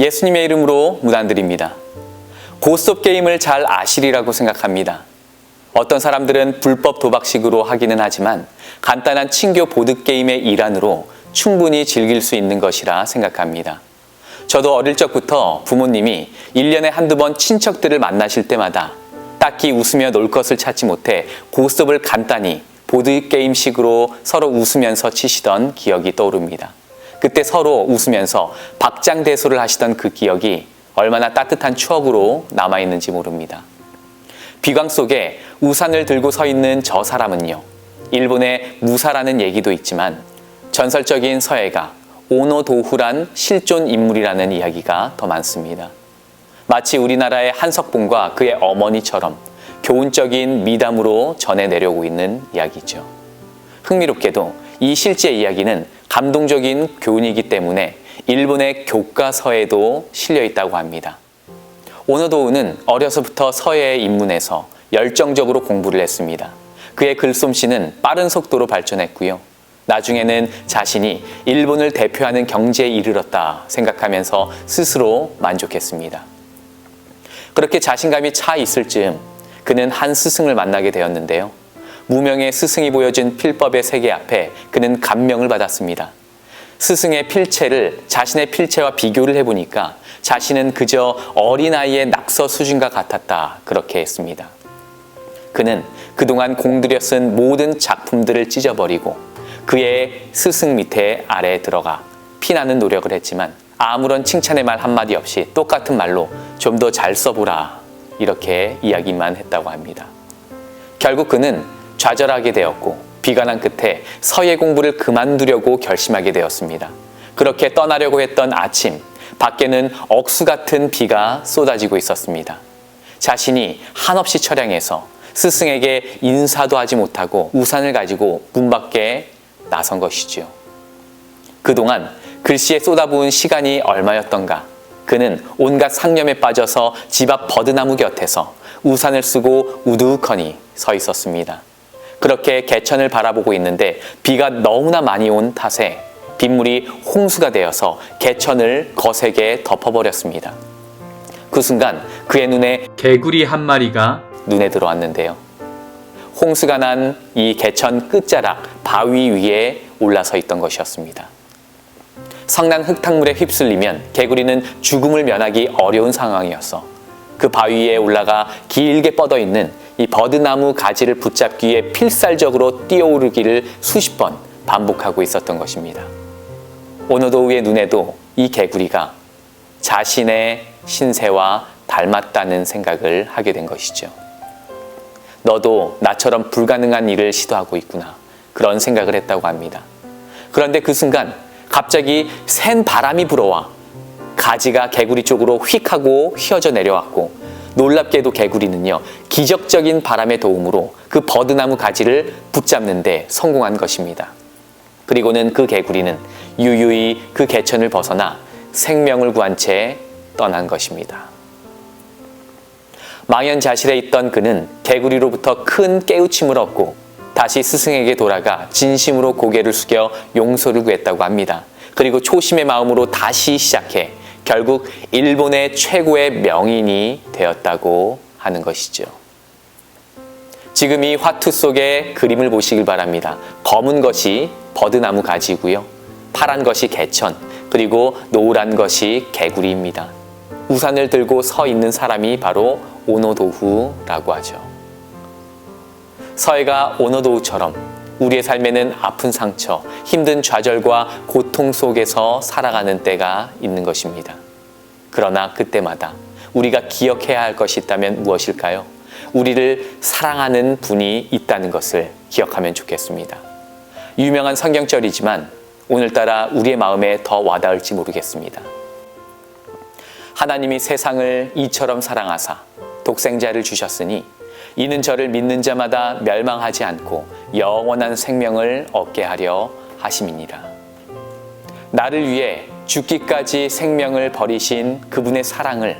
예수님의 이름으로 문안드립니다. 고스톱 게임을 잘 아시리라고 생각합니다. 어떤 사람들은 불법 도박식으로 하기는 하지만 간단한 친교 보드게임의 일환으로 충분히 즐길 수 있는 것이라 생각합니다. 저도 어릴 적부터 부모님이 1년에 한두 번 친척들을 만나실 때마다 딱히 웃으며 놀 것을 찾지 못해 고스톱을 간단히 보드게임식으로 서로 웃으면서 치시던 기억이 떠오릅니다. 그때 서로 웃으면서 박장대소를 하시던 그 기억이 얼마나 따뜻한 추억으로 남아있는지 모릅니다. 비광 속에 우산을 들고 서 있는 저 사람은요, 일본의 무사라는 얘기도 있지만 전설적인 서예가 오노도후란 실존 인물이라는 이야기가 더 많습니다. 마치 우리나라의 한석봉과 그의 어머니처럼 교훈적인 미담으로 전해 내려오고 있는 이야기죠. 흥미롭게도 이 실제 이야기는 감동적인 교훈이기 때문에 일본의 교과서에도 실려 있다고 합니다. 오노도우는 어려서부터 서예에 입문해서 열정적으로 공부를 했습니다. 그의 글솜씨는 빠른 속도로 발전했고요. 나중에는 자신이 일본을 대표하는 경지에 이르렀다 생각하면서 스스로 만족했습니다. 그렇게 자신감이 차 있을 즈음 그는 한 스승을 만나게 되었는데요. 무명의 스승이 보여준 필법의 세계 앞에 그는 감명을 받았습니다. 스승의 필체를 자신의 필체와 비교를 해보니까 자신은 그저 어린아이의 낙서 수준과 같았다, 그렇게 했습니다. 그는 그동안 공들여 쓴 모든 작품들을 찢어버리고 그의 스승 밑에 아래에 들어가 피나는 노력을 했지만 아무런 칭찬의 말 한마디 없이 똑같은 말로 좀 더 잘 써보라, 이렇게 이야기만 했다고 합니다. 결국 그는 좌절하게 되었고 비관한 끝에 서예 공부를 그만두려고 결심하게 되었습니다. 그렇게 떠나려고 했던 아침, 밖에는 억수 같은 비가 쏟아지고 있었습니다. 자신이 한없이 처량해서 스승에게 인사도 하지 못하고 우산을 가지고 문 밖에 나선 것이지요. 그동안 글씨에 쏟아부은 시간이 얼마였던가. 그는 온갖 상념에 빠져서 집 앞 버드나무 곁에서 우산을 쓰고 우두커니 서 있었습니다. 그렇게 개천을 바라보고 있는데 비가 너무나 많이 온 탓에 빗물이 홍수가 되어서 개천을 거세게 덮어버렸습니다. 그 순간 그의 눈에 개구리 한 마리가 눈에 들어왔는데요. 홍수가 난 이 개천 끝자락 바위 위에 올라서 있던 것이었습니다. 성난 흙탕물에 휩쓸리면 개구리는 죽음을 면하기 어려운 상황이었어. 그 바위 위에 올라가 길게 뻗어 있는 이 버드나무 가지를 붙잡기 위해 필살적으로 뛰어오르기를 수십 번 반복하고 있었던 것입니다. 오노도우의 눈에도 이 개구리가 자신의 신세와 닮았다는 생각을 하게 된 것이죠. 너도 나처럼 불가능한 일을 시도하고 있구나, 그런 생각을 했다고 합니다. 그런데 그 순간 갑자기 센 바람이 불어와 가지가 개구리 쪽으로 휙 하고 휘어져 내려왔고, 놀랍게도 개구리는요, 기적적인 바람의 도움으로 그 버드나무 가지를 붙잡는 데 성공한 것입니다. 그리고는 그 개구리는 유유히 그 개천을 벗어나 생명을 구한 채 떠난 것입니다. 망연자실해 있던 그는 개구리로부터 큰 깨우침을 얻고 다시 스승에게 돌아가 진심으로 고개를 숙여 용서를 구했다고 합니다. 그리고 초심의 마음으로 다시 시작해 결국 일본의 최고의 명인이 되었다고 하는 것이죠. 지금 이 화투 속의 그림을 보시길 바랍니다. 검은 것이 버드나무 가지고요, 파란 것이 개천, 그리고 노란 것이 개구리입니다. 우산을 들고 서 있는 사람이 바로 오노도후라고 하죠. 서예가 오노도후처럼 우리의 삶에는 아픈 상처, 힘든 좌절과 고통 속에서 살아가는 때가 있는 것입니다. 그러나 그때마다 우리가 기억해야 할 것이 있다면 무엇일까요? 우리를 사랑하는 분이 있다는 것을 기억하면 좋겠습니다. 유명한 성경절이지만 오늘따라 우리의 마음에 더 와닿을지 모르겠습니다. 하나님이 세상을 이처럼 사랑하사 독생자를 주셨으니 이는 저를 믿는 자마다 멸망하지 않고 영원한 생명을 얻게 하려 하심이니라. 나를 위해 죽기까지 생명을 버리신 그분의 사랑을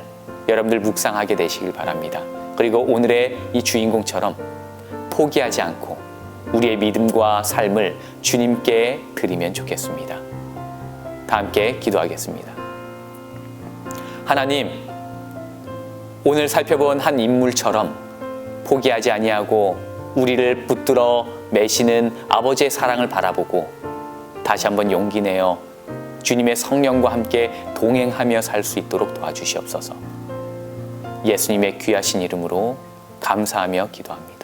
여러분들 묵상하게 되시길 바랍니다. 그리고 오늘의 이 주인공처럼 포기하지 않고 우리의 믿음과 삶을 주님께 드리면 좋겠습니다. 다 함께 기도하겠습니다. 하나님, 오늘 살펴본 한 인물처럼 포기하지 아니하고 우리를 붙들어 매시는 아버지의 사랑을 바라보고 다시 한번 용기 내어 주님의 성령과 함께 동행하며 살 수 있도록 도와주시옵소서. 예수님의 귀하신 이름으로 감사하며 기도합니다.